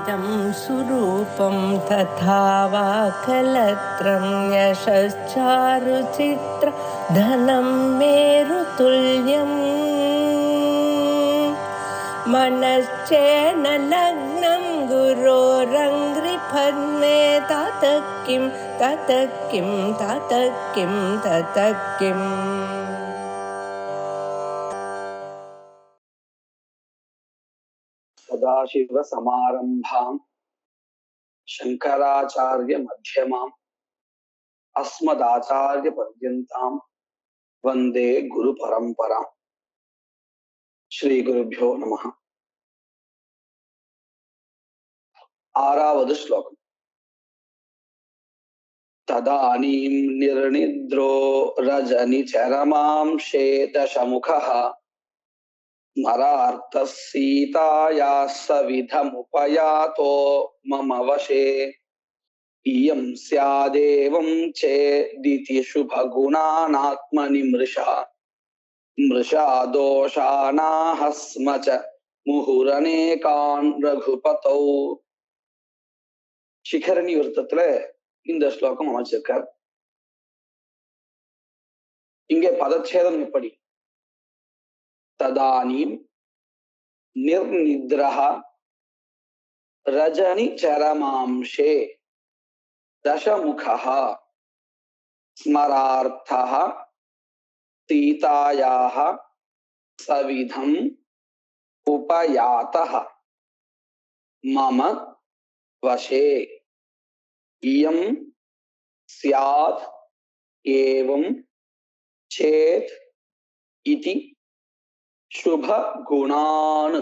इदं सुरूपं तथा वा कलत्रं यशश्चारुचित्र धनं मेरुतुल्यम् मनश्चेन लग्नं गुरोरङ्घ्रिपद्मे ततः किं ततः किं ततः किं ततः किम् सदाशिव समारंभां शंकराचार्य मध्यमां अस्मदाचार्य पर्यन्तां वंदे गुरु परंपरां। श्री गुरुभ्यो नमः। आरावद श्लोकम्। तदानीं निर्निद्रो रजनिचरमांशे दशमुखः स्मरार्थः सीतायाः सविधमुपयातो मम वशे इयं स्यादेवं चेदिति शुभगुणानात्मनि मृषा दोषानाः स्म च मुहुरनेकान् रघुपतौ। शिखरणी விருத்தத்துல இந்த ஸ்லோகம் அமைச்சிருக்கார். இங்கே பதச்சேதம் எப்படி? ததானீம் நிர்நித்ரஹ ரஜனி சரமாம்சே दशमुखः स्मरार्थः सीतायाः सविधम् उपयातः मम वशे इयं स्यात् एवं चेत् इति शुभ गुणान्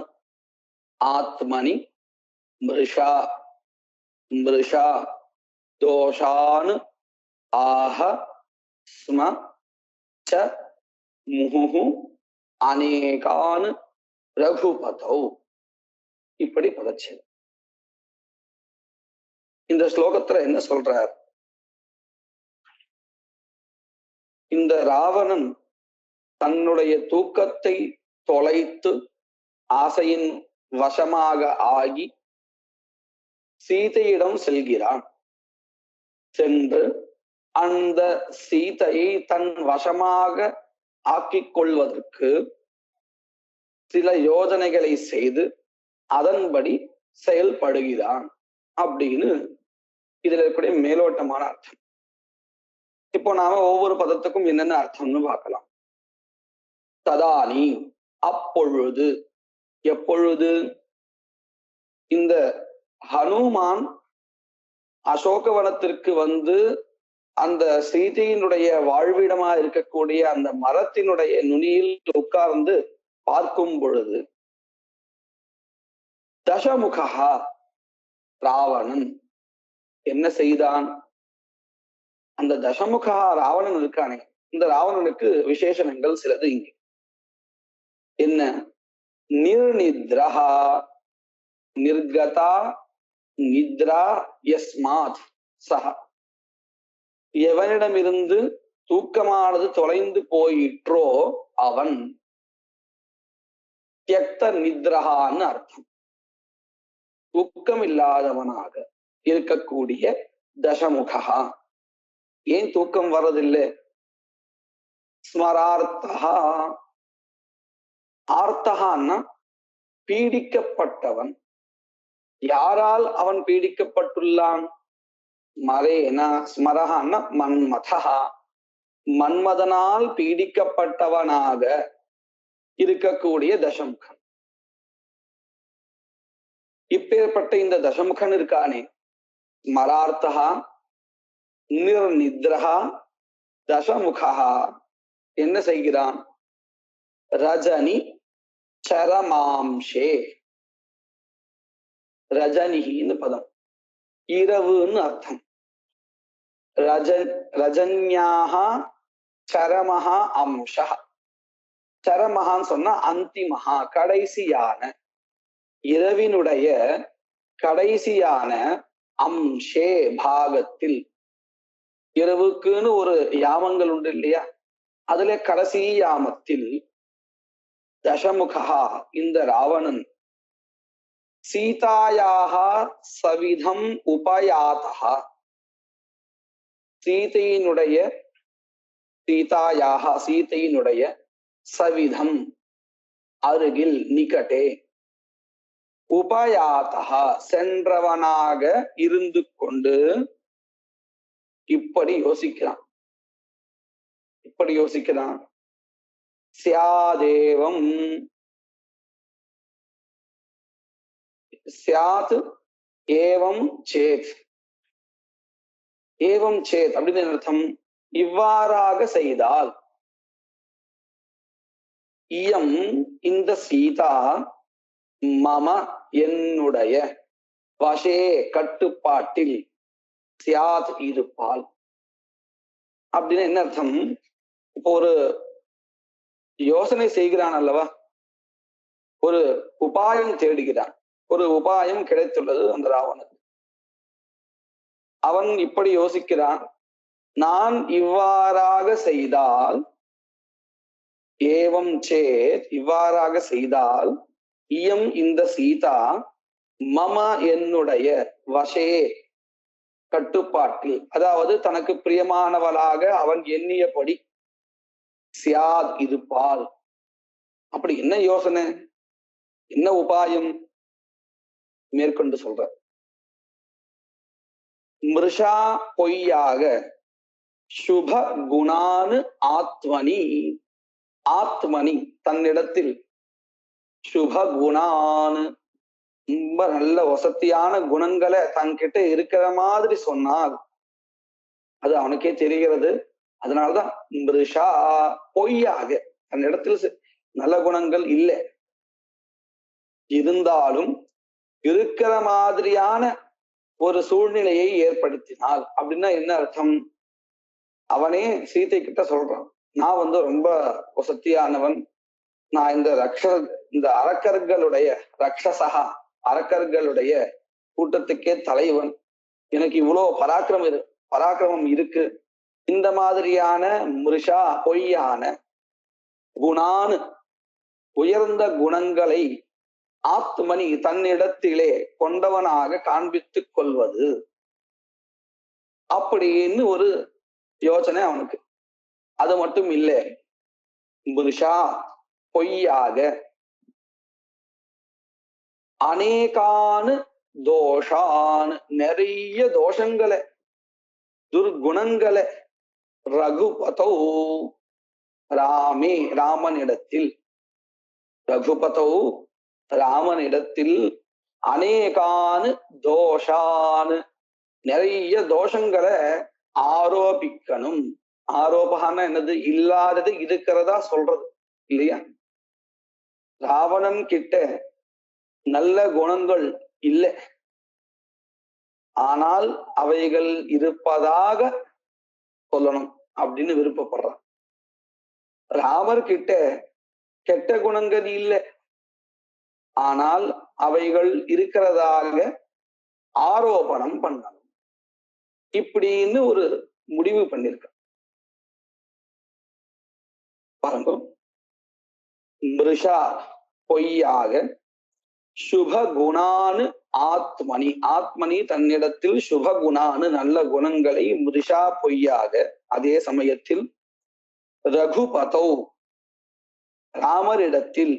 आत्मनि मृषा दोषान् आह स्म च मुहुः अनेकान् रघुपतौ. இப்படி பதச்சேதம். இந்த ஸ்லோகத்துல என்ன சொல்றார்? இந்த ராவணன் தன்னுடைய தூக்கத்தை தொலைத்து ஆசையின் வசமாக ஆகி சீதையிடம் செல்கிறான். சென்று அந்த சீதையை தன் வசமாக ஆக்கிக் கொள்வதற்கு சில யோஜனைகளை செய்து அதன்படி செயல்படுகிறான் அப்படின்னு இதுல இருக்கக்கூடிய மேலோட்டமான அர்த்தம். இப்போ நாம ஒவ்வொரு பதத்துக்கும் என்னென்ன அர்த்தம்னு பார்க்கலாம். ததானி அப்பொழுது, எப்பொழுது இந்த ஹனுமான் அசோகவனத்திற்கு வந்து அந்த சீதையினுடைய வாழ்விடமா இருக்கக்கூடிய அந்த மரத்தினுடைய நுனியில் உட்கார்ந்து பார்க்கும் பொழுது தசமுகா ராவணன் என்ன செய்தான்? அந்த தசமுகா ராவணன் இருக்கானே, இந்த ராவணனுக்கு விசேஷணங்கள் சிலது இங்கே. என்ன? நிர்நித்ரஹா நிர்கதா நித்ரா யஸ்மாத் சஹ, எவனிடமிருந்து தூக்கமானது தொலைந்து போயிற்றோ அவன். தியக்த நித்ரஹான்னு அர்த்தம். தூக்கம் இல்லாதவனாக இருக்கக்கூடிய தசமுகா. ஏன் தூக்கம் வர்றதில்லை? ஸ்மரார்த்தஹா, ஆர்த்தகான்னா பீடிக்கப்பட்டவன். யாரால் அவன் பீடிக்கப்பட்டுள்ளான்? மரேன, ஸ்மரஹான்னா மன்மதஹா, மன்மதனால் பீடிக்கப்பட்டவனாக இருக்கக்கூடிய தசமுகன். இப்பேற்பட்ட இந்த தசமுகன் இருக்கானே, ஸ்மரார்த்தஹா நிர்நித்ரஹா தசமுகா என்ன செய்கிறான்? ரஜனி சரமாம்சே, ரஜனின்னு பதம், இரவுன்னு அர்த்தம். ரஜன்யாஹா சரமஹா அம்சா. சரமஹான்னு சொன்னா அந்திமஹா, கடைசியான, இரவினுடைய கடைசியான அம்சே பாகத்தில். இரவுக்குன்னு ஒரு யாமங்கள் உண்டு இல்லையா? அதுல கடைசி யாமத்தில் தசமுகா இந்த ராவணன் சீதாயாக சவிதம் உபயாதா. சீதையினுடைய சவிதம் அருகில், நிகட்டே, உபயாதா சென்றவனாக இருந்து கொண்டு இப்படி யோசிக்கிறான். சியாதேவம், சியாத் ஏவம் சேத். ஏவம் சேத் அப்படின்னு அர்த்தம், இவ்வாறாக செய்தால். இயம் இந்த சீதா, மம என்னுடைய, வசே கட்டுப்பாட்டில், சியாத் இருப்பாள். அப்படின்னு என்ன அர்த்தம்? இப்போ ஒரு யோசனை செய்கிறான் அல்லவா, ஒரு உபாயம் தேடுகிறான். ஒரு உபாயம் கிடைத்துள்ளது அந்த ராவனுக்கு. அவன் இப்படி யோசிக்கிறான், நான் இவ்வாறாக செய்தால், ஏவம் சேத் இவ்வாறாக செய்தால், இயம் இந்த சீதா, மம என்னுடைய, வசே கட்டுப்பாட்டில், அதாவது தனக்கு பிரியமானவளாக அவன் எண்ணியபடி, சியாத் இருப்பாள். அப்படி என்ன யோசனை, என்ன உபாயம் மேற்கொண்டு சொல்ற. மிருஷா பொய்யாக, சுப குணானு ஆத்மனி, ஆத்மனி தன்னிடத்தில், சுப குணானு ரொம்ப நல்ல வசத்தியான குணங்களை தன்கிட்ட இருக்கிற மாதிரி சொன்னால் அது அவனுக்கே தெரிகிறது. அதனாலதான் மிருஷா பொய்யாக, தன்னிடத்தில் நல்ல குணங்கள் இல்லை, இருந்தாலும் இருக்கிற மாதிரியான ஒரு சூழ்நிலையை ஏற்படுத்தினால். அப்படின்னா என்ன அர்த்தம்? அவனே சீதை கிட்ட சொல்றான், நான் ரொம்ப வசத்தியானவன், நான் இந்த அரக்கர்களுடைய ரக்ஷசகா, அரக்கர்களுடைய கூட்டத்துக்கே தலைவன், எனக்கு இவ்வளவு பராக்கிரமம் இருக்கு. இந்த மாதிரியான மிருஷா பொய்யான, குணானு உயர்ந்த குணங்களை, ஆத்மனி தன்னிடத்திலே கொண்டவனாக காண்பித்துக் கொள்வது, அப்படின்னு ஒரு யோசனை அவனுக்கு. அது மட்டும் இல்லை, மிருஷா பொய்யாக, அநேகானு தோஷான் நிறைய தோஷங்களை, துர்குணங்களை, ரகுபதௌ ராமனிடத்தில், ரகுபதௌ ராமனிடத்தில், அநேகானு தோஷான் நிறைய தோஷங்களை ஆரோபிக்கணும். ஆரோபகான என்னது? இல்லாதது இருக்கிறதா சொல்றது இல்லையா? ராவணன் கிட்ட நல்ல குணங்கள் இல்லை, ஆனால் அவைகள் இருப்பதாக சொல்லணும் அப்படின்னு விருப்பப்படுறான். ராமர் கிட்ட கெட்ட குணங்கள் இல்லை, ஆனால் அவைகள் இருக்கிறதாக ஆரோபணம் பண்ணணும் இப்படின்னு ஒரு முடிவு பண்ணிருக்க. பாருங்க, மிருஷா பொய்யாக, சுப குணானு ஆத்மனி, ஆத்மனி தன்னிடத்தில் சுப குணானு நல்ல குணங்களை, மிருஷா பொய்யாக, அதே சமயத்தில் ரகுபதௌ ராமரிடத்தில்,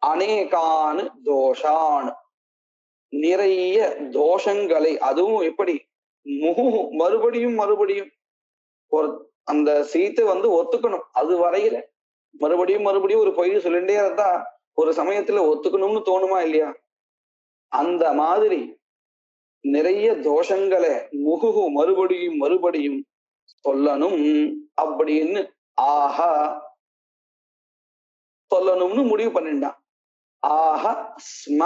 அநேகானு தோஷான் நிறைய தோஷங்களை, அதுவும் எப்படி மறுபடியும் ஒரு அந்த சீத்தை ஒத்துக்கணும். அது வரையில மறுபடியும் ஒரு பொய் சொல்லிட்டே இருந்தா ஒரு சமயத்துல ஒத்துக்கணும்னு தோணுமா இல்லையா? அந்த மாதிரி நிறைய தோஷங்களை மறுபடியும் சொல்லணும் அப்படின்னு சொல்லணும்னு முடிவு பண்ணிட்டான். ஸ்ம,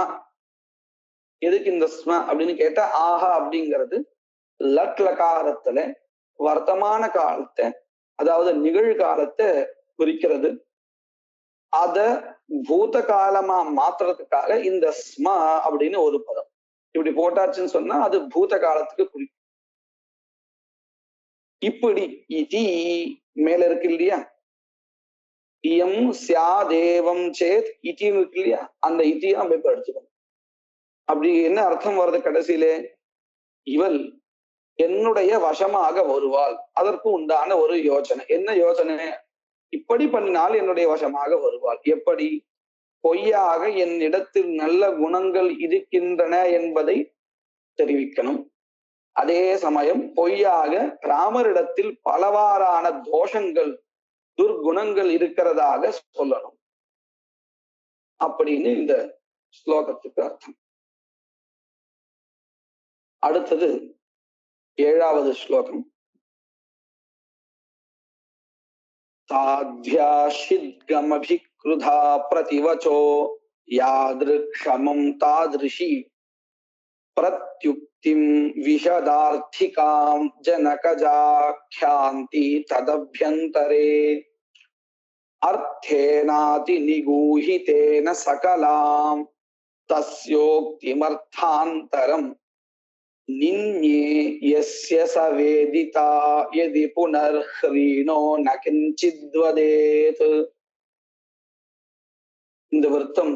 எதுக்கு இந்த ஸ்ம அப்படின்னு கேட்டா, அப்படிங்கிறது லட்லகாரத்துல வர்த்தமான காலத்தை, அதாவது நிகழ்காலத்தை குறிக்கிறது. அத பூத காலமா மாத்துறதுக்காக இந்த ஸ்ம அப்படின்னு ஒரு பதம் இப்படி போட்டாச்சுன்னு சொன்னா அது பூத காலத்துக்கு குறிக்கும். இப்படி இதி மேல இருக்கு இல்லையா, இயம் சியாதேவம் சேத் இதி இருக்கு இல்லையா, அந்த இதியா நம்ம இப்ப எடுத்துக்கணும். அப்படி என்ன அர்த்தம் வருது கடைசியிலே? இவள் என்னுடைய வசமாக வருவாள். அதற்கு உண்டான ஒரு யோசனை. என்ன யோசனை? இப்படி பண்ணினால் என்னுடைய வசமாக வருவாள். எப்படி? பொய்யாக என்னிடத்தில் நல்ல குணங்கள் இருக்கின்றன என்பதை தெரிவிக்கணும். அதே சமயம் பொய்யாக ராமரிடத்தில் பலவாறான தோஷங்கள், துர்குணங்கள் இருக்கிறதாக சொல்லணும். அப்படின்னு இந்த ஸ்லோகத்துக்கு அர்த்தம். அடுத்தது 7வது ஸ்லோகம். சாத்யாஷித்கமபிக்ருதா பிரதிவச்சோ யாத்ருக்ஷமம் தாத்ருஷி பிரத்யுக்திம் விஷதார்த்திகாம் ஜனகஜாக்யாந்தி ததப்யந்தரே அர்த்தேனாதி நிகூஹிதேன சகலாம் தஸ்யோக்திமர்த்தாந்தரம் நின்யே யஸ்ய சவேதிதா யதி புனர்ஹ்ரீணோ ந கிஞ்சித் வதேத். இந்த விருத்தம்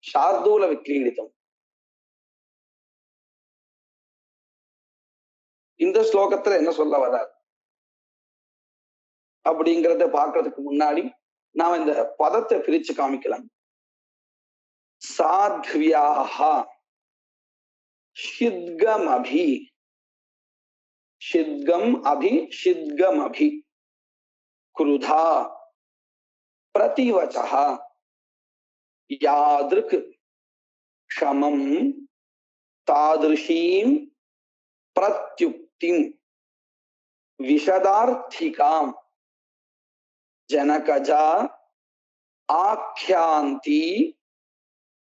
சார்தூல விக்ரீடிதம். இந்த ஸ்லோகத்துல என்ன சொல்ல வர்றார் அப்படிங்கிறத பாக்குறதுக்கு முன்னாடி நாம இந்த பதத்தை பிரிச்சு காமிக்கலாம். சாத்வியாஹா ஷித்கம் அபி, ஷித்கம் அபி, ஷித்கம் அபி குருதா பிரதிவச்சஹ யாத்ருக் க்ஷமம் தாத்ருஷீம் பிரத்யுக்திம் விஷதார்த்திகாம் ஜனகஜா ஆக்யாந்தி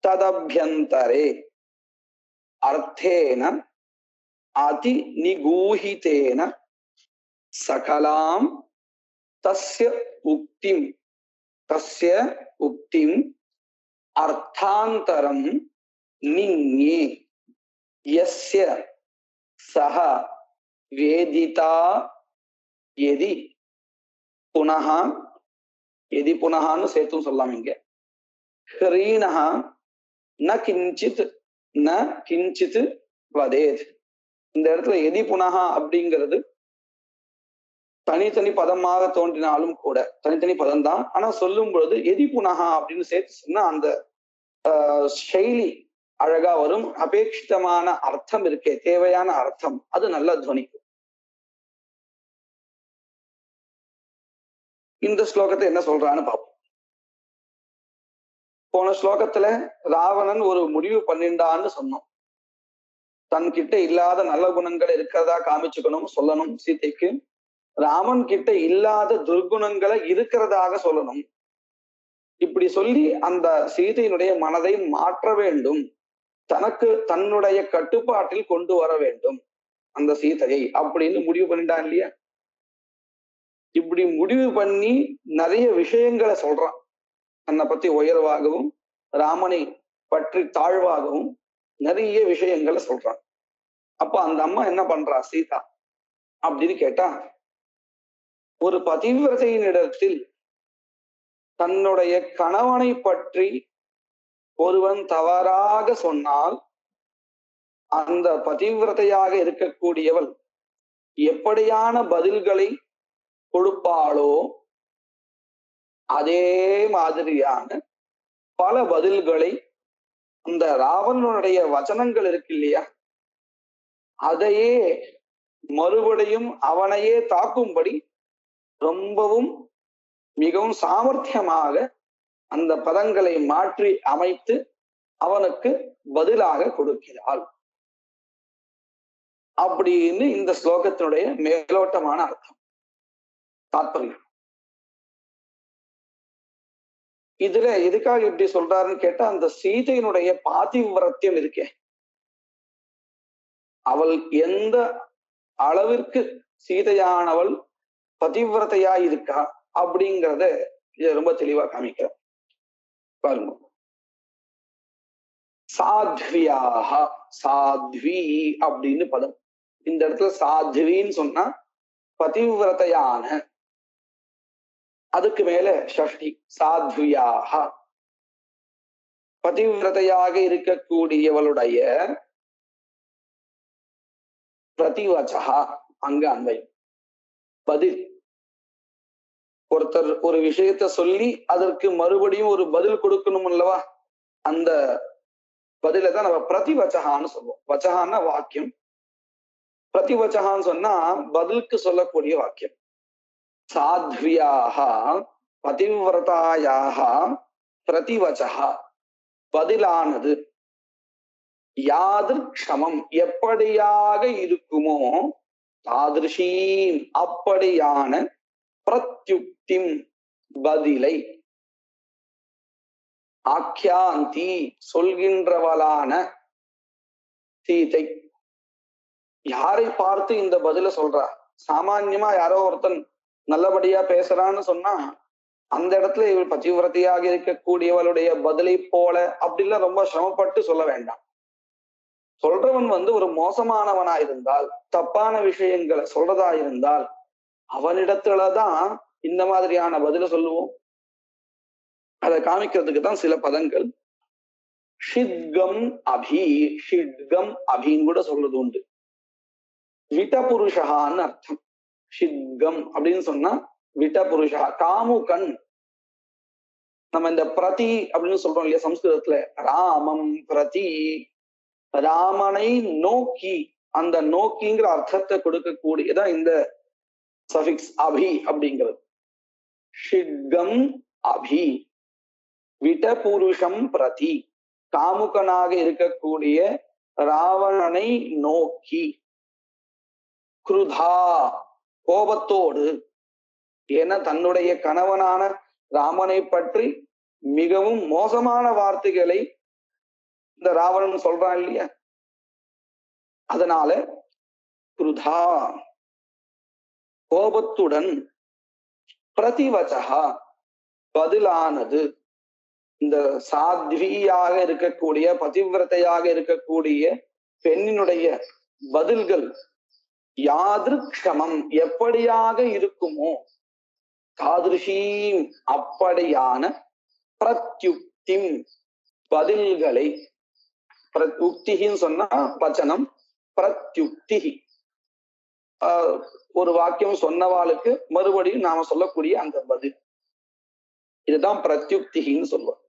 ததப்யந்தரே அர்த்தேன அதி நிகூஹிதேன சகலாம் தஸ்ய உக்திம் அர்த்தாந்தரம் நின்யே யஸ்ய சஹ வேதிதா யதி புனஹ, யதி புனஹான்னு சேர்த்தும் சொல்லலாம் இங்க, ஹ்ரீணஹ ந கிஞ்சித் வதேத். இந்த இடத்துல எதி புனஹா அப்படிங்கிறது தனித்தனி பதமாக தோன்றினாலும் கூட தனித்தனி பதம் தான். ஆனா சொல்லும் பொழுது எதி புனஹா அப்படின்னு சேர்த்து சொன்னா அந்த செயலி அழகா வரும். அபேட்சிதமான அர்த்தம் இருக்கே, தேவையான அர்த்தம், அது நல்ல துவனிக்கும். இந்த ஸ்லோகத்தை என்ன சொல்றான்னு பார்ப்போம். போன ஸ்லோகத்துல ராவணன் ஒரு முடிவு பண்ணிண்டான்னு சொன்னோம். தன்கிட்ட இல்லாத நல்ல குணங்கள் இருக்கிறதா காமிச்சுக்கணும், சொல்லணும் சீதைக்கு. ராமன் கிட்ட இல்லாத துர்குணங்களை இருக்கிறதாக சொல்லணும். இப்படி சொல்லி அந்த சீதையினுடைய மனதை மாற்ற வேண்டும், தனக்கு தன்னுடைய கட்டுப்பாட்டில் கொண்டு வர வேண்டும் அந்த சீதையை அப்படின்னு முடிவு பண்ணிட்டான் இல்லையா? இப்படி முடிவு பண்ணி நிறைய விஷயங்களை சொல்றான். தன்னை பத்தி உயர்வாகவும் ராமனை பற்றி தாழ்வாகவும் நிறைய விஷயங்களை சொல்றான். அப்ப அந்த அம்மா என்ன பண்றா சீதா அப்படின்னு கேட்டா, ஒரு பதிவிரதையினிடத்தில் தன்னுடைய கணவனை பற்றி ஒருவன் தவறாக சொன்னால் அந்த பதிவிரதையாக இருக்கக்கூடியவள் எப்படியான பதில்களை கொடுப்பாளோ அதே மாதிரியான பல பதில்களை அந்த ராவணனுடைய வசனங்கள் இருக்கு இல்லையா, அதையே மறுபடியும் அவனையே தாக்கும்படி ரொம்பவும் மிகவும் சாமர்த்தியமாக அந்த பதங்களை மாற்றி அமைத்து அவனுக்கு பதிலாக கொடுக்கிறாள் அப்படின்னு இந்த ஸ்லோகத்தினுடைய மேலோட்டமான அர்த்தம், தாத்பரியம். இதுல எதுக்காக இப்படி சொல்றாருன்னு கேட்டா, அந்த சீதையினுடைய பாதிவிரத்தியம் இருக்கே, அவள் எந்த அளவிற்கு சீதையானவள் பதிவிரதையா இருக்கா அப்படிங்கிறத இத ரொம்ப தெளிவா காமிக்கிறார் பாருங்க. சாத்வியாக, சாத்வி அப்படின்னு பதம். இந்த இடத்துல சாத்வின்னு சொன்னா பதிவிரதையான, அதுக்கு மேல ஷஷ்டி சாத்வியாக. பதிவிரதையாக இருக்கக்கூடியவளுடைய பிரதிவச்சகா அங்க அன்வை பதில். ஒருத்தர் ஒரு விஷயத்த சொல்லி அதற்கு மறுபடியும் ஒரு பதில் கொடுக்கணும் அல்லவா, அந்த பதில தான் நம்ம பிரதிவச்சகான்னு சொல்லுவோம். வச்சகான்னா வாக்கியம், பிரதிவச்சகான்னு சொன்னா பதிலுக்கு சொல்லக்கூடிய வாக்கியம். சாத்வியாக பதிவிரதாயாக பிரதிவச்சகா பதிலானது யாதிருக்ஷமம் எப்படியாக இருக்குமோ தாதிருஷீம் அப்படியான பிரத்யுக்திம் பதிலை ஆக்கியாந்தி சொல்கின்றவளான சீதை யாரை பார்த்து இந்த பதில சொல்றா? சாமான்யமா யாரோ ஒருத்தன் நல்லபடியா பேசுறான்னு சொன்னா அந்த இடத்துல இவள் பதிவிரதையாக இருக்கக்கூடியவளுடைய பதிலை போல அப்படிலாம் ரொம்ப சிரமப்பட்டு சொல்ல வேண்டாம். சொல்றவன் ஒரு மோசமானவனா இருந்தால், தப்பான விஷயங்களை சொல்றதா இருந்தால் அவனிடத்துலதான் இந்த மாதிரியான பதில சொல்லுவோம். அதை காமிக்கிறதுக்கு தான் சில பதங்கள். ஷித்கம் அபி, ஷிட்கம் அபின்னு கூட சொல்றது உண்டு. விட்டபுருஷான்னு அர்த்தம். ஷித்கம் அப்படின்னு சொன்னா விட்டபுருஷா, காமுகன். நம்ம இந்த பிரதி அப்படின்னு சொல்றோம் இல்லையா சம்ஸ்கிருதத்துல, ராமம் பிரதி, ராமனை நோக்கி, அந்த நோக்கிங்கிற அர்த்தத்தை கொடுக்கக்கூடியதான் இந்த சஃபிக்ஸ் அபி அப்படிங்கிறது. ஷிட்கம் அபி விட்டபுருஷம் பிரதி, காமுகனாக இருக்கக்கூடிய ராவணனை நோக்கி, குருதா கோபத்தோடு, ஏன்னா தன்னுடைய கணவனான ராமனை பற்றி மிகவும் மோசமான வார்த்தைகளை இந்த ராவணன் சொல்றான் இல்லையா, அதனால குருதா கோபத்துடன், பிரதிவச்சகா பதிலானது, இந்த சாத்வியாக இருக்கக்கூடிய பதிவிரதையாக இருக்கக்கூடிய பெண்ணினுடைய பதில்கள் யாதிருக்ஷமம் எப்படியாக இருக்குமோ தாதிருஷீம் அப்படியான பிரத்யுக்திம் பதில்களை, பிரத்யுக்தின்னு சொன்னா வச்சனம், பிரத்யுக்தி ஒரு வாக்கியம் சொன்னவாளுக்கு மறுபடியும் நாம சொல்லக்கூடிய அந்த பதில், இதுதான் பிரத்யுக்தின்னு சொல்லுவோம்.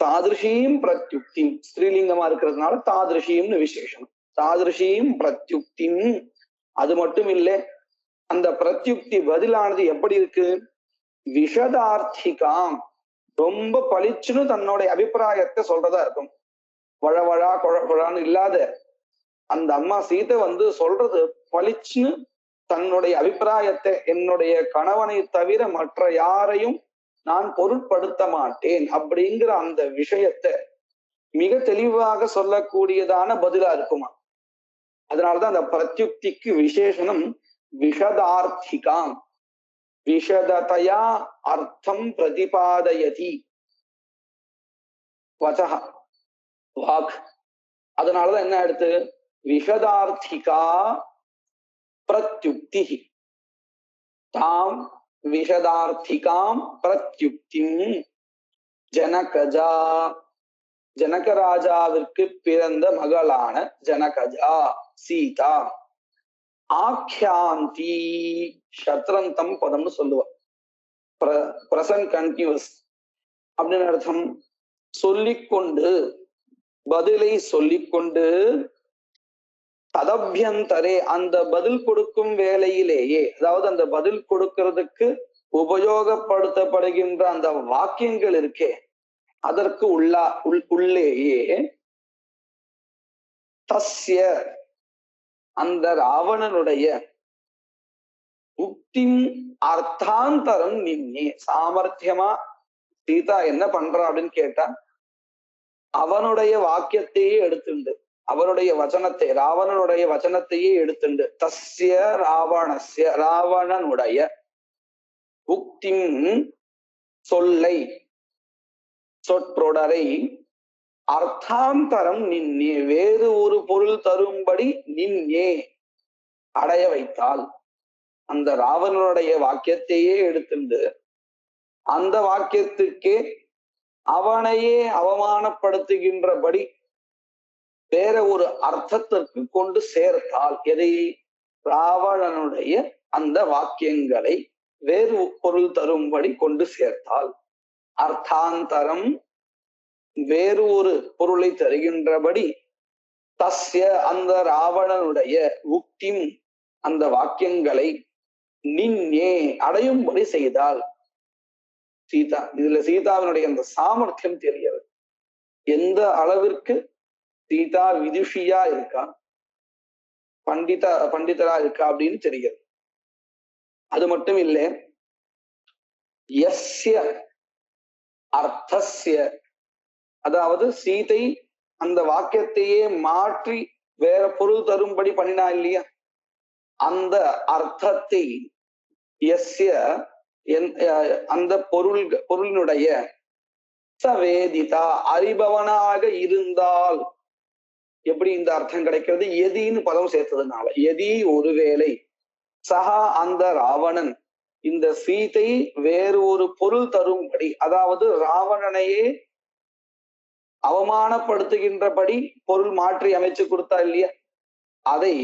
தாதிருஷீம் பிரத்யுக்திம் ஸ்ரீலிங்கமா இருக்கிறதுனால தாதிருஷீம்னு விசேஷம். தாதிருஷீம் பிரத்யுக்திம். அது மட்டும் இல்லை, அந்த பிரத்யுக்தி பதிலானது எப்படி இருக்கு? விஷதார்த்திகாம், ரொம்ப பளிச்சுன்னு தன்னுடைய அபிப்பிராயத்தை சொல்றதா இருக்கும். வழவழா குழப்பழான்னு இல்லாத அந்த அம்மா சீதை சொல்றது பளிச்சுன்னு தன்னுடைய அபிப்பிராயத்தை, என்னுடைய கணவனை தவிர மற்ற யாரையும் நான் பொருட்படுத்த மாட்டேன் அப்படிங்கிற அந்த விஷயத்தை மிக தெளிவாக சொல்லக்கூடியதான பதிலா இருக்குமா. அதனாலதான் அந்த பிரத்யுக்திக்கு விசேஷனம் விஷதார்த்திகாம், விஷததையா அர்த்தம் பிரதிபாதயதி வச்சஹ வாக். அதனாலதான் என்ன எடுத்து விஷதார்த்திகா பிரத்யுக்தி, தாம் விஷதார்த்திகாம் பிரத்யுக்திம் ஜனகஜா, ஜனகராஜாவிற்கு பிறந்த மகளான ஜனகஜா சீதா ஆக்யாந்தி, சத்ரந்தம் பதம்னு சொல்லுவார். பிரசன்ட் கண்டினியூஸ் அப்படின்னு அர்த்தம். சொல்லிக்கொண்டு, பதிலை சொல்லிக்கொண்டு, ததபியந்தரே அந்த பதில் கொடுக்கும் வேளையிலேயே, அதாவது அந்த பதில் கொடுக்கிறதுக்கு உபயோகப்படுத்தப்படுகின்ற அந்த வாக்கியங்கள் இருக்கே அதற்கு உள்ளேயே தஸ்ய அந்த ராவணனுடைய உக்திம் அர்த்தாந்தரம் நின்னே, சாமர்த்தியமா சீதா என்ன பண்றா அப்படின்னு கேட்டா அவனுடைய வாக்கியத்தையே எடுத்துண்டு, அவனுடைய வச்சனத்தை, ராவணனுடைய வச்சனத்தையே எடுத்துண்டு, தஸ்ய ராவணஸ்ய ராவணனுடைய உக்திம் சொல்லை, சொற்றொடரை, அர்த்தாந்தரம் நின்னே வேறு ஒரு பொருள் தரும்படி நின்னே அடைய வைத்தால், அந்த ராவணனுடைய வாக்கியத்தையே எடுத்துண்டு அந்த வாக்கியத்துக்கே அவனையே அவமானப்படுத்துகின்றபடி வேற ஒரு அர்த்தத்திற்கு கொண்டு சேர்த்தால், எதை? ராவணனுடைய அந்த வாக்கியங்களை வேறு பொருள் தரும்படி கொண்டு சேர்த்தால், அர்த்தாந்தரம் வேறு ஒரு பொருளை தருகின்றபடி, தஸ்ய அந்த ராவணனுடைய உக்திம் அந்த வாக்கியங்களை நின்னே அடையும்படி செய்தால், சீதா இதுல சீதாவினுடைய அந்த சாமர்த்தியம் தெரிகிறது. எந்த அளவிற்கு சீதா விதுஷியா இருக்கா, பண்டிதரா இருக்கா அப்படின்னு தெரிகிறது. அது மட்டும் இல்லை, யஸ்ய அர்த்தஸ்ய, அதாவது சீதை அந்த வாக்கியத்தையே மாற்றி வேற பொருள் தரும்படி பண்ணினா இல்லையா, அந்த அர்த்தத்தை யஸ்ய அந்த பொருளினுடைய சவேதிதா அறிபவனாக இருந்தால், எப்படி இந்த அர்த்தம் கிடைக்கிறது? எதின்னு பதம் சேர்த்ததுனால, எதி ஒருவேளை சகா அந்த ராவணன் இந்த சீதை வேறு ஒரு பொருள் தரும்படி, அதாவது ராவணனையே அவமானப்படுத்துகின்றபடி பொருள் மாற்றி அமைச்சு கொடுத்தா இல்லையா, அதை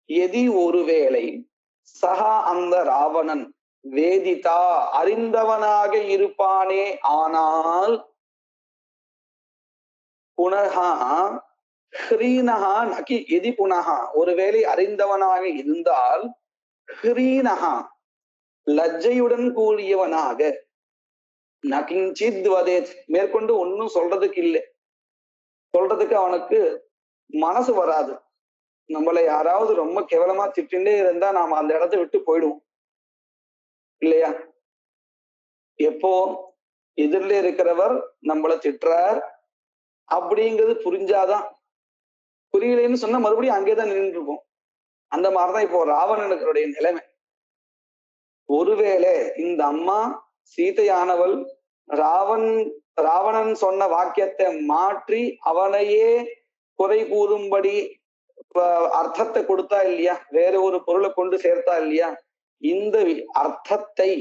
எதி ஒருவேளை சகா அந்த ராவணன் வேதிதா அறிந்தவனாக இருப்பானே ஆனால், புனகா ஹ்ரீனஹா நகி எதி புனகா ஒருவேளை அறிந்தவனாக இருந்தால், ஹ்ரீனஹா லஜ்ஜையுடன் கூடியவனாக, நகிஞ்சித் வதேத் மேற்கொண்டு ஒன்னும் சொல்றதுக்கு இல்லை, சொல்றதுக்கு அவனுக்கு மனசு வராது. நம்மளை யாராவது ரொம்ப கேவலமா திட்டுண்டே இருந்தா நாம அந்த இடத்தை விட்டு போயிடுவோம் இல்லையா? எப்போ எதிரில இருக்கிறவர் நம்மளை திட்டுறார் அப்படிங்கிறது புரிஞ்சாதான், புரியலைன்னு சொன்னா மறுபடியும் அங்கேதான் நின்று இருப்போம். அந்த மாதிரிதான் இப்போ ராவணனுடைய நிலைமை. ஒருவேளை இந்த அம்மா சீதையானவள் ராவணன் சொன்ன வாக்கியத்தை மாற்றி அவனையே குறை கூறும்படி அர்த்தத்தை கொடுத்தா இல்லையா, வேற ஒரு பொருளை கொண்டு சேர்த்தா இல்லையா, இந்த அர்த்தத்தை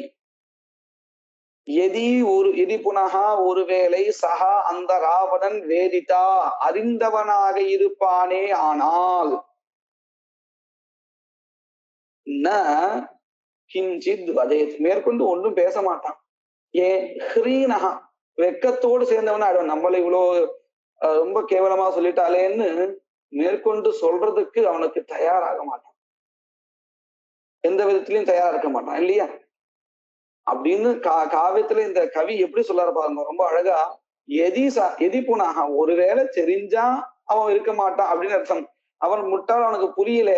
எதி புனகா ஒருவேளை சகா அந்த ராவணன் வேதிதா அறிந்தவனாக இருப்பானே ஆனால், ந கிஞ்சித் வதேத் மேற்கொண்டு ஒன்றும் பேச மாட்டான். ஏன்? ஹ்ரீனஹா வெக்கத்தோடு சேர்ந்தவனா ஆயிடுவான். நம்மளை இவ்வளவு ரொம்ப கேவலமா சொல்லிட்டாலேன்னு மேற்கொண்டு சொல்றதுக்கு அவனுக்கு தயாராக மாட்டான், எந்த விதத்திலையும் தயாரா இருக்க மாட்டான் இல்லையா? அப்படின்னு காவியத்துல இந்த கவி எப்படி சொல்லாரு பாருங்க, ரொம்ப அழகா. எதி புனாக ஒருவேளை தெரிஞ்சா அவன் இருக்க மாட்டான் அப்படின்னு அர்த்தம். அவன் முட்டாள், அவனுக்கு புரியல,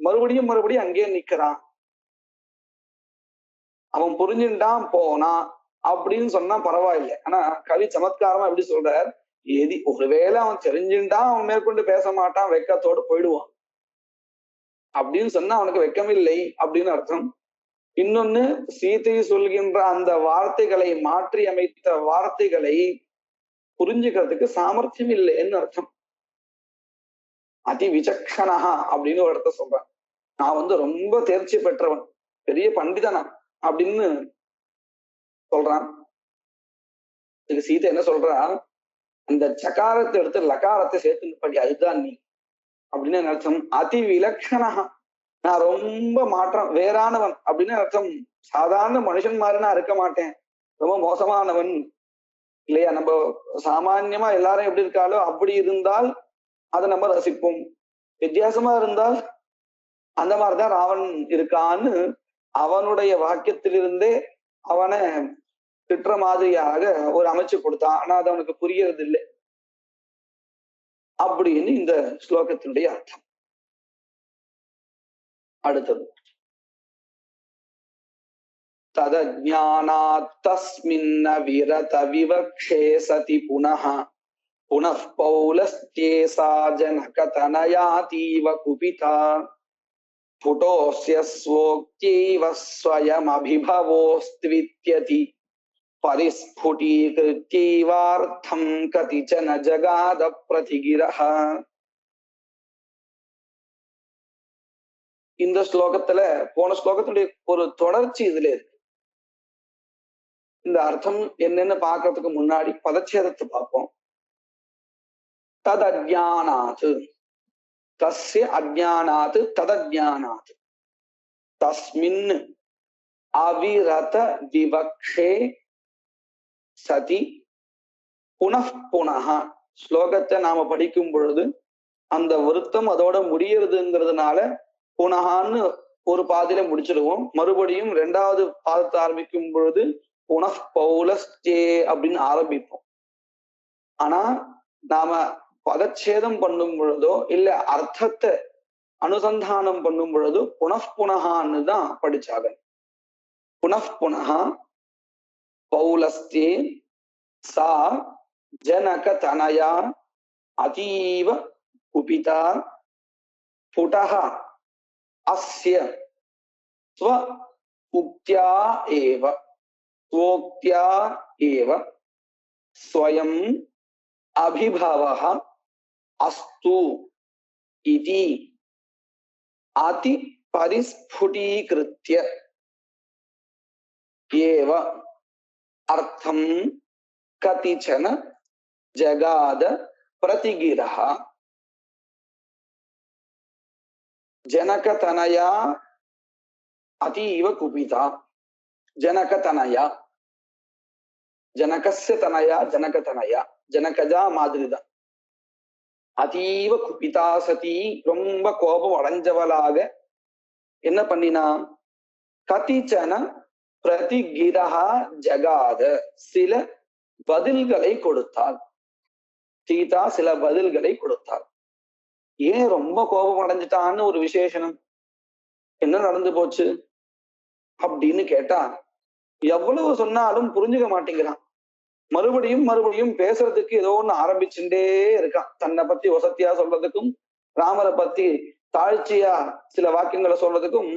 மறுபடியும் அங்கேயே நிக்கிறான். அவன் புரிஞ்சுட்டான் போனான் அப்படின்னு சொன்னா பரவாயில்லை. ஆனா கவி சமத்காரமா எப்படி சொல்றார், ஒருவேளை அவன் தெரிஞ்சுட்டான் அவன் மேற்கொண்டு பேச மாட்டான், வெக்கத்தோடு போயிடுவான் அப்படின்னு சொன்னா அவனுக்கு வெக்கமில்லை அப்படின்னு அர்த்தம். இன்னொன்னு, சீதை சொல்கின்ற அந்த வார்த்தைகளை மாற்றி அமைத்த வார்த்தைகளை புரிஞ்சுக்கிறதுக்கு சாமர்த்தியம் இல்லைன்னு அர்த்தம். அதி விசக்ஷணஹா அப்படின்னு ஒரு இடத்த சொல்றேன். நான் ரொம்ப தேர்ச்சி பெற்றவன், பெரிய பண்டிதனா அப்படின்னு சொல்றான். இதுக்கு சீதை என்ன சொல்றா, அந்த சகாரத்தை எடுத்து லகாரத்தை சேர்த்து படி, அதுதான் நீ அப்படின்னு அர்த்தம். அதி விலக்ஷணஹா, நான் ரொம்ப மாற்றம் வேறானவன் அப்படின்னு அர்த்தம். சாதாரண மனுஷன் மாதிரி நான் இருக்க மாட்டேன், ரொம்ப மோசமானவன் இல்லையா? நம்ம சாமான்யமா எல்லாரும் எப்படி இருக்காளோ அப்படி இருந்தால் அதை நம்ம ரசிப்போம், வித்தியாசமா இருந்தால் அந்த மாதிரிதான் ராவணன் இருக்கான்னு அவனுடைய வாக்கியத்திலிருந்தே அவனை திட்டுற மாதிரியாக ஒரு அமைச்சு கொடுத்தான். ஆனா அது அவனுக்கு புரியறது இல்லை அப்படின்னு இந்த ஸ்லோகத்தினுடைய அர்த்தம். அடுத்தது, ததஞானாத் தஸ்மின்ன விரத விவக்ஷே சதி புனः புனః பௌலஸ்யேசா ஜனகதனயாதீவ குபிதா ஸ்புடோஸ்ய ஸ்வோக்த்யைவ ஸ்வயமபிபவோஸ்த்வித்யதி பரிஸ்ஃபுடீகிருத்யைவார்த்தம் கதிச்சன ஜகாத பிரதிகிரஹ. இந்த ஸ்லோகத்துல போன ஸ்லோகத்துடைய ஒரு தொடர்ச்சி இதுல இருக்கு. இந்த அர்த்தம் என்னன்னு பார்க்கறதுக்கு முன்னாடி பதச்சேதத்தை பார்ப்போம். தத் அஜ்ஞானாத், தஸ்ய அஜ்ஞானாத் ததஜ்ஞானாத், தஸ்மின் அவிரத விவக்ஷே சதி புனః புனः. ஸ்லோகத்தை நாம படிக்கும் பொழுது அந்த விருத்தம் அதோட முடியறதுங்கிறதுனால புனகான்னு ஒரு பாதியில முடிச்சிடுவோம். மறுபடியும் ரெண்டாவது பாதத்தை ஆரம்பிக்கும் பொழுது புனః பௌலஸ்தே அப்படின்னு ஆரம்பிப்போம். ஆனா நாம பதச்சேதம் பண்ணும் பொழுதோ இல்ல அர்த்தத்தை அனுசந்தானம் பண்ணும் பொழுது புனః புனகான்னு தான் படிச்சாங்க. புனః புனः பௌலஸ்தே சா ஜனக தனயா அதீவ குபிதா புடஹ அஸ்ய ஸ்வ உக்த்யா ஏவ ஸ்வோக்த்யா ஏவ ஸ்வயம் அபிபவஹ அஸ்து இதி அதி பரிஸ்ஃபுடீகிருத்ய ஏவ அர்த்தம் கதிச்சன ஜகாத பிரதிகிரஹ. ஜனகதனயா அதீவ குபிதா. ஜனகதனயா, ஜனகஸ்ய தனயா ஜனகதனயா, ஜனகஜா மாதிரிதான். அதீவ குபிதா சதி, ரொம்ப கோபம் அடைஞ்சவளாக என்ன பண்ணினா, கதிச்சன பிரதிகிரஹா ஜகாத, சில பதில்களை கொடுத்தாள். சீதா சில பதில்களை கொடுத்தாள். ஏன் ரொம்ப கோபம் அடைஞ்சிட்டான்னு ஒரு விசேஷனம், என்ன நடந்து போச்சு அப்படின்னு கேட்டா, எவ்வளவு சொன்னாலும் புரிஞ்சுக்க மாட்டேங்கிறான். மறுபடியும் மறுபடியும் பேசுறதுக்கு ஏதோ ஒண்ணு ஆரம்பிச்சுட்டே இருக்கான். தன்னை பத்தி வசத்தியா சொல்றதுக்கும் ராமரை பத்தி தாழ்ச்சியா சில வாக்கியங்களை சொல்றதுக்கும்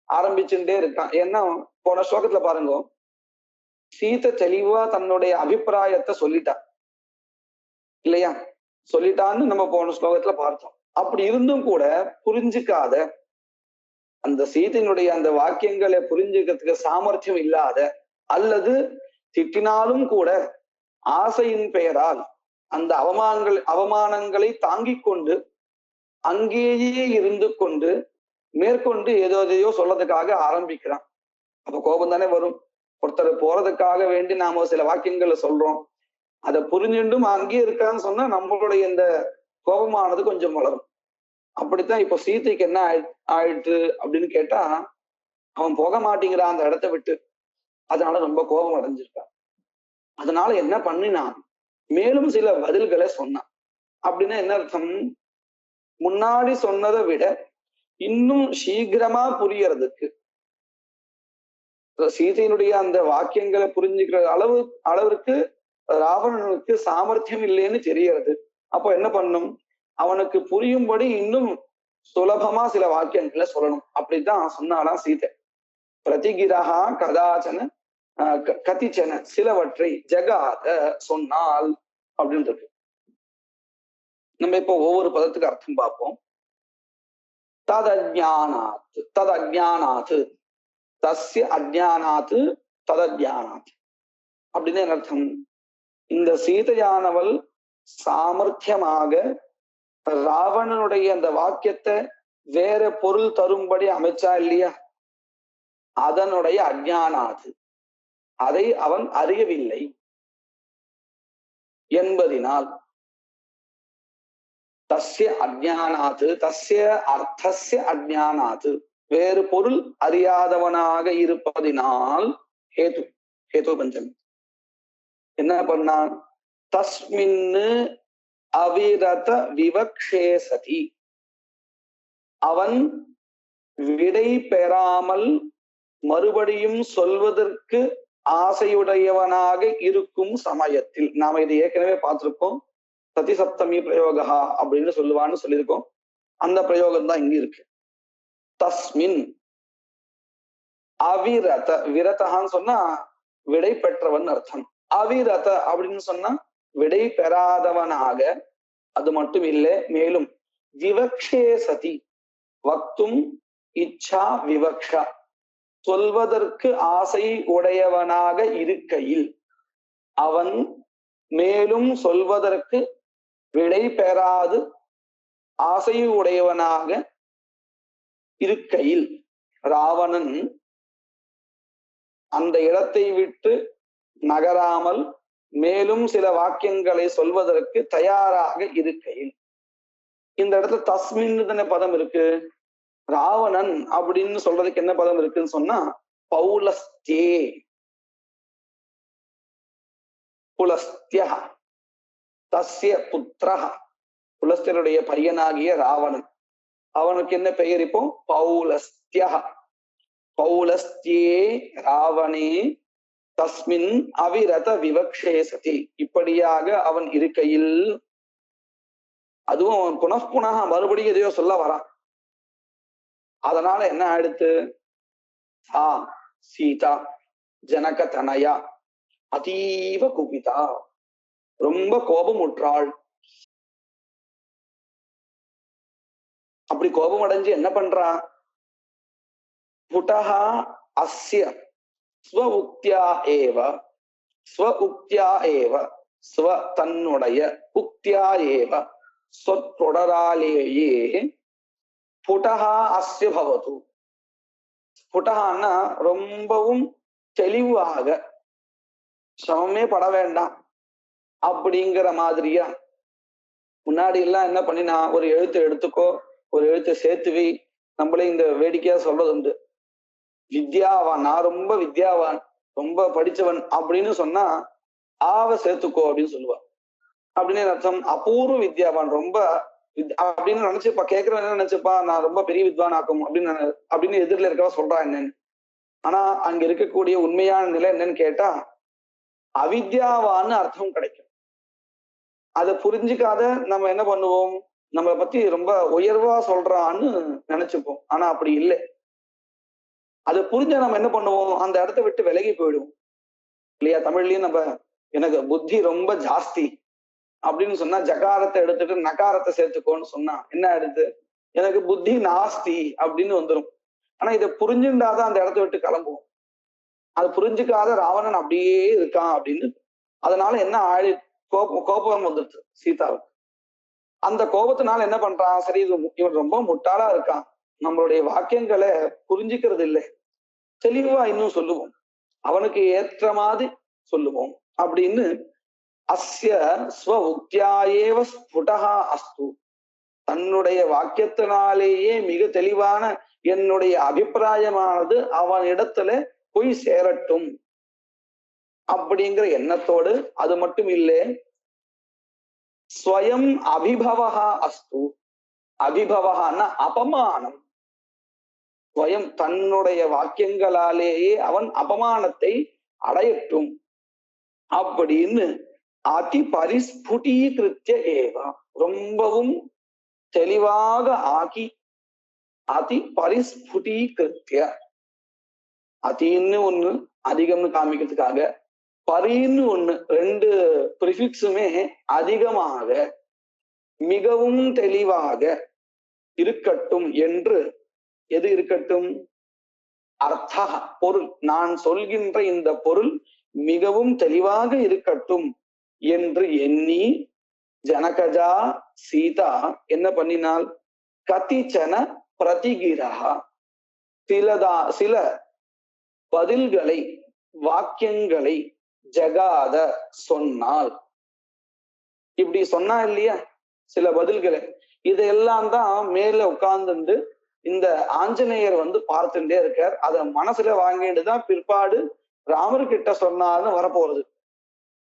ஆரம்பிச்சுட்டே இருக்கான். ஏன்னா போன ஸ்லோகத்துல பாருங்க, சீதை தெளிவா தன்னுடைய அபிப்பிராயத்தை சொல்லிட்டா இல்லையா, சொல்லிட்டான்னு நம்ம போன ஸ்லோகத்துல பார்த்தோம். அப்படி இருந்தும் கூட புரிஞ்சுக்காத, அந்த சீதையினுடைய அந்த வாக்கியங்களை புரிஞ்சுக்கிறதுக்கு சாமர்த்தியம் இல்லாத, அல்லது திட்டினாலும் கூட ஆசையின் பெயரால் அந்த அவமானங்களை தாங்கிக் கொண்டு அங்கேயே இருந்து கொண்டு மேற்கொண்டு ஏதோ எதையோ சொல்றதுக்காக ஆரம்பிக்கிறான். அப்ப கோபம் தானே வரும். ஒருத்தர் போறதுக்காக வேண்டி நாம சில வாக்கியங்களை சொல்றோம், அதை புரிஞ்சுட்டும் அங்கேயே இருக்கான்னு சொன்னா நம்மளுடைய இந்த கோபமானது கொஞ்சம் வளரும். அப்படித்தான் இப்போ சீதைக்கு என்ன ஆயிட்டு அப்படின்னு கேட்டா, அவன் போக மாட்டேங்கிறான் அந்த இடத்த விட்டு, அதனால ரொம்ப கோபம் அடைஞ்சிருக்கான். அதனால என்ன பண்ணினான், மேலும் சில பதில்களை சொன்னான். அப்படின்னா என்ன அர்த்தம், முன்னாடி சொன்னதை விட இன்னும் சீக்கிரமா புரியறதுக்கு, சீதையினுடைய அந்த வாக்கியங்களை புரிஞ்சுக்கிற அளவிற்கு ராவணனுக்கு சாமர்த்தியம் இல்லைன்னு தெரியறது. அப்போ என்ன பண்ணும், அவனுக்கு புரியும்படி இன்னும் சுலபமா சில வாக்கியங்களை சொல்லணும். அப்படித்தான் சொன்னாலாம் சீதை. பிரதிகிரஹா கதாச்சன கதிச்சன, சிலவற்றை ஜகாத சொன்னால் அப்படின்னு இருக்கு. நம்ம இப்போ ஒவ்வொரு பதத்துக்கு அர்த்தம் பார்ப்போம். தத் அஜ்ஞானாத், தத் அஜ்ஞானாத், தஸ்ய அஜ்ஞானாத் ததஜ்ஞானாத் அப்படின்னு என்ன அர்த்தம், இந்த சீதையானவள் சாமர்த்தியமாக ராவணனுடைய அந்த வாக்கியத்தை வேற பொருள் தரும்படி அமைச்சா இல்லையா, அதனுடைய அஜ்ஞானாது, அதை அவன் அறியவில்லை என்பதினால், தஸ்ய அஜ்ஞானாது, தஸ்ய அர்த்தஸ்ய அஜ்ஞானாது, வேறு பொருள் அறியாதவனாக இருப்பதினால், ஹேது ஹேது பஞ்சமி என்ன பண்ணான், தஸ்மின்னு அவிரத விவக்ஷே சதி, அவன் விடை பெறாமல் மறுபடியும் சொல்வதற்கு ஆசையுடையவனாக இருக்கும் சமயத்தில், நாம இதை ஏற்கனவே பார்த்திருக்கோம், சதி சப்தமி பிரயோகா அப்படின்னு சொல்லுவான்னு சொல்லியிருக்கோம். அந்த பிரயோகம் தான் இங்க இருக்கு. தஸ்மின் அவிரத, விரதகான்னு சொன்னா விடை பெற்றவன் அர்த்தம். அவிரத அப்படின்னு சொன்னா விடை பெறாதவனாக, அது மட்டும் இல்லை, மேலும் விவக்ஷே சதி, வக்தும் இச்சா விவக்ஷா, சொல்வதற்கு ஆசை உடையவனாக இருக்கையில், அவன் மேலும் சொல்வதற்கு விடை பெறாது ஆசை உடையவனாக இருக்கையில், ராவணன் அந்த இடத்தை விட்டு நகராமல் மேலும் சில வாக்கியங்களை சொல்வதற்கு தயாராக இருக்கையில். இந்த இடத்துல தஸ்மின்னு தானே பதம் இருக்கு. ராவணன் அப்படின்னு சொல்றதுக்கு என்ன பதம் இருக்குன்னு சொன்னா பௌலஸ்தே, புலஸ்திய, தஸ்ய புத்திரஹ, புலஸ்தியருடைய பையனாகிய ராவணன். அவனுக்கு என்ன பெயர் இப்போ? பௌலஸ்திய. பௌலஸ்தியே ராவணே தஸ்மின் அவிரத விவக்ஷே சதி. இப்படியாக அவன் இருக்கையில், அதுவும் அவன் புனః மறுபடியும் எதையோ சொல்ல வரான். அதனால என்ன ஆயிடுத்து? சா சீதா ஜனக தனயா அதீவ குபிதா, ரொம்ப கோபம் உற்றாள். அப்படி கோபம் அடைஞ்சு என்ன பண்றா? புடஹா அஸ்ய ஸ்வ உக்தியா ஏவ, ஸ்வ உக்தியா ஏவ, ஸ்வ தன்னுடைய, உக்தியா ஏவ சொற்றொடராலேயே, புடஹா அஸ்ய பவது. புடஹான்னா ரொம்பவும் தெளிவாக, சிரமமே பட வேண்டாம் அப்படிங்கிற மாதிரியா. முன்னாடி எல்லாம் என்ன பண்ணினா, ஒரு எழுத்தை எடுத்துக்கோ, ஒரு எழுத்தை சேர்த்துவி. நம்மளே இந்த வேடிக்கையா சொல்றது உண்டு, வித்யாவான், நான் ரொம்ப வித்யாவான், ரொம்ப படிச்சவன் அப்படின்னு சொன்னா ஆவ சேர்த்துக்கோ அப்படின்னு சொல்லுவான். அப்படின்னு அர்த்தம் அபூர்வ வித்யாவான், ரொம்ப அப்படின்னு நினைச்சுப்பா. கேட்கிறவன் என்ன நினைச்சுப்பா, நான் ரொம்ப பெரிய வித்வான் ஆக்கும் அப்படின்னு எதிரில இருக்கவா சொல்றா என்னன்னு. ஆனா அங்க இருக்கக்கூடிய உண்மையான நிலை என்னன்னு கேட்டா அவித்யாவான்னு அர்த்தம் கிடைக்கும். அதை புரிஞ்சுக்காத நம்ம என்ன பண்ணுவோம், நம்மளை பத்தி ரொம்ப உயர்வா சொல்றான்னு நினைச்சுப்போம். ஆனா அப்படி இல்லை. அதை புரிஞ்சா நம்ம என்ன பண்ணுவோம், அந்த இடத்த விட்டு விலகி போயிடுவோம் இல்லையா. தமிழ்லயும் நம்ம எனக்கு புத்தி ரொம்ப ஜாஸ்தி அப்படின்னு சொன்னா ஜகாரத்தை எடுத்துட்டு நகாரத்தை சேர்த்துக்கோன்னு சொன்னா என்ன ஆயிடுது, எனக்கு புத்தி நாஸ்தி அப்படின்னு வந்துடும். ஆனா இதை புரிஞ்சுட்டாதான் அந்த இடத்த விட்டு கிளம்புவோம். அதை புரிஞ்சுக்காத ராவணன் அப்படியே இருக்கான் அப்படின்னு. அதனால என்ன ஆழி கோபம் வந்துருச்சு சீதாவுக்கு. அந்த கோபத்தினால என்ன பண்றான், சரி இவன் ரொம்ப முட்டாளா இருக்கான், நம்மளுடைய வாக்கியங்களை புரிஞ்சுக்கிறது இல்லை, தெளிவா இன்னும் சொல்லுவோம், அவனுக்கு ஏற்ற மாதிரி சொல்லுவோம் அப்படின்னு அஸ்ய ஸ்வ உக்தியாயேவ ஸ்புடஹா அஸ்து, தன்னுடைய வாக்கியத்தினாலேயே மிக தெளிவான என்னுடைய அபிப்பிராயமானது அவன் இடத்துல போய் சேரட்டும் அப்படிங்கிற எண்ணத்தோடு. அது மட்டும் இல்லை, ஸ்வயம் அபிபவஹா அஸ்து, அபிபவஹான்னா அபமானம், ஸ்வயம் தன்னுடைய வாக்கியங்களாலேயே அவன் அபமானத்தை அடையட்டும் அப்படின்னு அதி பரிஸ்புடீகிருத்திய ஏவா, ரொம்பவும் தெளிவாக ஆக்கி, அதி பரிஸ்புடீகிருத்திய, அதின்னு ஒண்ணு அதிகம்னு காமிக்கிறதுக்காக, பரின்னு ஒண்ணு, ரெண்டு பிரிஃபிக்ஸுமே அதிகமாக மிகவும் தெளிவாக இருக்கட்டும் என்று. எது இருக்கட்டும்? அர்த்தா, பொருள், நான் சொல்கின்ற இந்த பொருள் மிகவும் தெளிவாக இருக்கட்டும் என்று எண்ணி ஜனகஜா சீதா என்ன பண்ணினாள்? கதிச்சன பிரதிகிரஹா, சில பதில்களை, வாக்கியங்களை ஜகாத சொன்னாள். இப்படி சொன்னா இல்லையா சில பதில்களை, இதையெல்லாம் தான் மேல உட்கார்ந்துட்டு இந்த ஆஞ்சநேயர் பார்த்துட்டே இருக்கார். அதை மனசுல வாங்கிட்டுதான் பிற்பாடு ராமர்கிட்ட சொன்னார்னு வரப்போறது.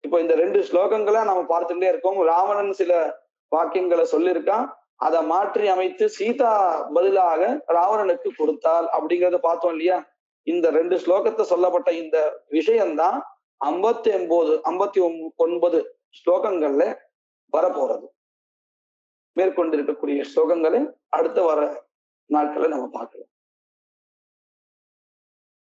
இப்போ இந்த ரெண்டு ஸ்லோகங்களை நம்ம பார்த்துட்டே இருக்கோம். ராவணன் சில வாக்கியங்களை சொல்லியிருக்கான், அதை மாற்றி அமைத்து சீதா பதிலாக ராவணனுக்கு கொடுத்தாள் அப்படிங்கிறத பார்த்தோம் இல்லையா. இந்த ரெண்டு ஸ்லோகத்தை சொல்லப்பட்ட இந்த விஷயம்தான் 59 ஸ்லோகங்கள்ல வரப்போறது. மேற்கொண்டிருக்கக்கூடிய ஸ்லோகங்களை அடுத்த வர நாட்களை நம்ம பார்க்கலாம்.